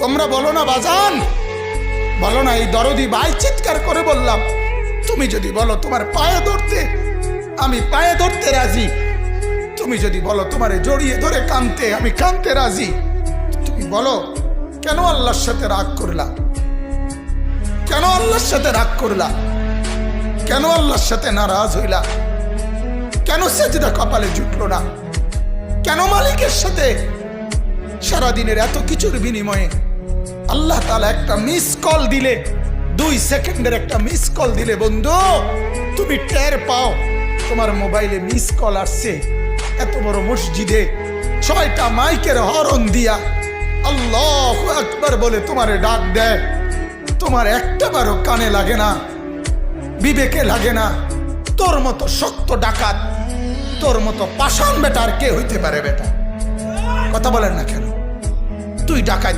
তোমরা বলো না বাজান, বলো না এই দরদি ভাই চিৎকার করে বললাম, তুমি যদি বলো তোমার পায়ে ধরতে, আমি পায়ে ধরতে রাজি। তুমি যদি বলো তোমারে জড়িয়ে ধরে কাঁদতে, আমি কাঁদতে রাজি। তুমি বলো কেন আল্লাহর সাথে রাগ করলা? কেন আল্লাহর সাথে রাগ করলা? কেন আল্লাহর সাথে নারাজ হইলা? কেন সেজদা কপালে জুটলো না? কেন মালিকের সাথে সারাদিনের এত কিছুর বিনিময়ে আল্লাহ তাআলা একটা মিস কল দিলে, 2 সেকেন্ডের একটা মিস কল দিলে বন্ধু তুমি টের পাও তোমার মোবাইলে মিস কল আসছে। এত বড় মসজিদে 6টা মাইকের হরন দিয়া আল্লাহু আকবার বলে তোমারে ডাক দেয়, তোমার একটাবারও কানে লাগে না, বিবেকে লাগে না। তোর মতো শক্ত ডাকাত, তোর মতো পাষাণ বেটার কে হইতে পারে? বেটা কথা বলেন না কেন? তুই ডাকাত।